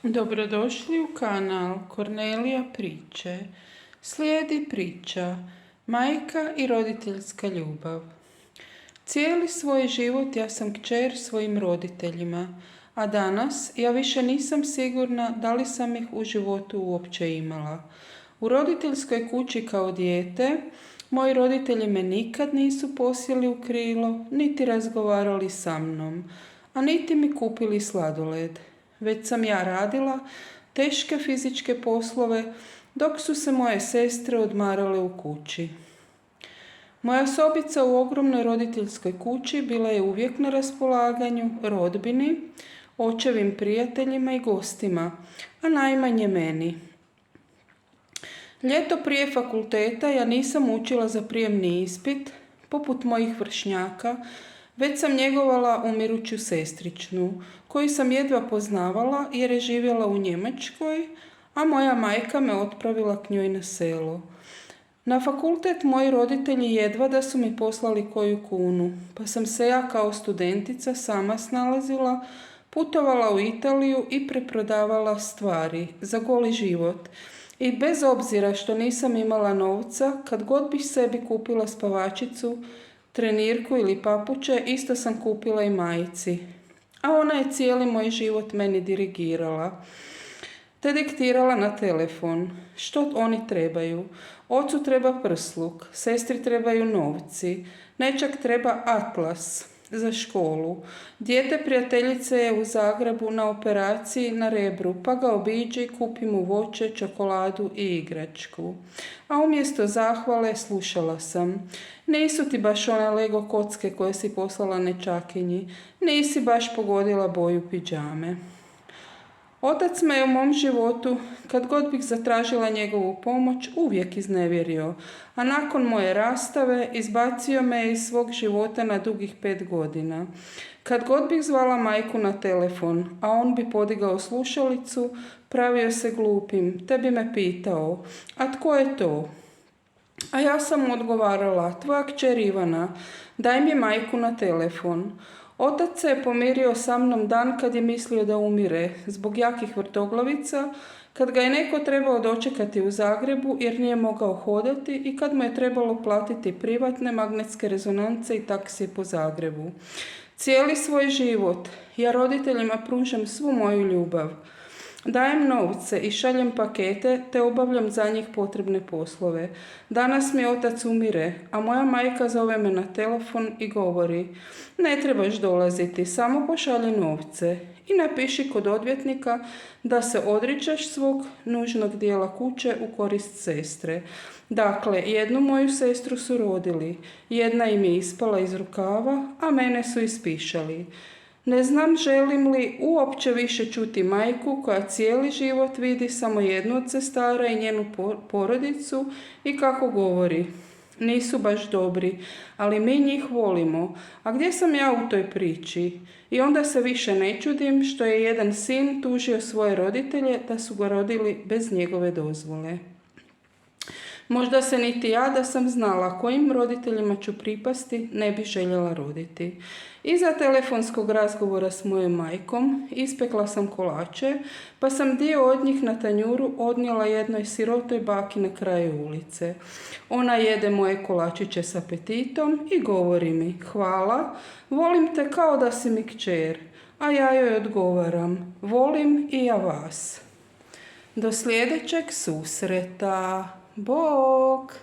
Dobrodošli u kanal Kornelija priče. Slijedi priča Majka i roditeljska ljubav. Cijeli svoj život ja sam kćer svojim roditeljima, a danas ja više nisam sigurna da li sam ih u životu uopće imala. U roditeljskoj kući kao dijete moji roditelji me nikad nisu posjeli u krilo, niti razgovarali sa mnom, a niti mi kupili sladoled. Već sam ja radila teške fizičke poslove dok su se moje sestre odmarale u kući. Moja sobica u ogromnoj roditeljskoj kući bila je uvijek na raspolaganju rodbini, očevim prijateljima i gostima, a najmanje meni. Ljeto prije fakulteta ja nisam učila za prijemni ispit, poput mojih vršnjaka, već sam njegovala umiruću sestričnu, koju sam jedva poznavala jer je živjela u Njemačkoj, a moja majka me otpravila k njoj na selo. Na fakultet moji roditelji jedva da su mi poslali koju kunu, pa sam se ja kao studentica sama snalazila, putovala u Italiju i preprodavala stvari za goli život. I bez obzira što nisam imala novca, kad god bih sebi kupila spavačicu, trenirku ili papuče, isto sam kupila i majici. A ona je cijeli moj život meni dirigirala, te diktirala na telefon. Što oni trebaju? Ocu treba prsluk, sestri trebaju novci, nečak treba atlas za školu. Dijete prijateljice je u Zagrebu na operaciji na rebru, pa ga obiđi, kupi mu voće, čokoladu i igračku. A umjesto zahvale slušala sam: nisu ti baš one Lego kocke koje si poslala nečakinji, nisi baš pogodila boju pidžame. Otac me je u mom životu, kad god bih zatražila njegovu pomoć, uvijek iznevjerio, a nakon moje rastave izbacio me iz svog života na dugih 5 godina. Kad god bih zvala majku na telefon, a on bi podigao slušalicu, pravio se glupim, te bi me pitao: a tko je to? A ja sam mu odgovarala: tvoja kćer Ivana, daj mi majku na telefon. Otac se je pomirio sa mnom dan kad je mislio da umire zbog jakih vrtoglavica, kad ga je neko trebao dočekati u Zagrebu jer nije mogao hodati i kad mu je trebalo platiti privatne magnetske rezonance i taksije po Zagrebu. Cijeli svoj život ja roditeljima pružam svu moju ljubav. Dajem novce i šaljem pakete te obavljam za njih potrebne poslove. Danas mi otac umire, a moja majka zove me na telefon i govori: ne trebaš dolaziti, samo pošalji novce i napiši kod odvjetnika da se odričeš svog nužnog dijela kuće u korist sestre. Dakle, jednu moju sestru su rodili, jedna im je ispala iz rukava, a mene su ispišali. Ne znam želim li uopće više čuti majku koja cijeli život vidi samo jednu od sestara i njenu porodicu i kako govori: nisu baš dobri, ali mi njih volimo. A gdje sam ja u toj priči? I onda se više ne čudim što je jedan sin tužio svoje roditelje da su ga rodili bez njegove dozvole. Možda se niti ja, da sam znala kojim roditeljima ću pripasti, ne bi željela roditi. Iza telefonskog razgovora s mojom majkom ispekla sam kolače, pa sam dio od njih na tanjuru odnijela jednoj sirotoj baki na kraju ulice. Ona jede moje kolačiće s apetitom i govori mi: hvala, volim te kao da si mi kćer. A ja joj odgovaram: volim i ja vas. Do sljedećeg susreta. Bog!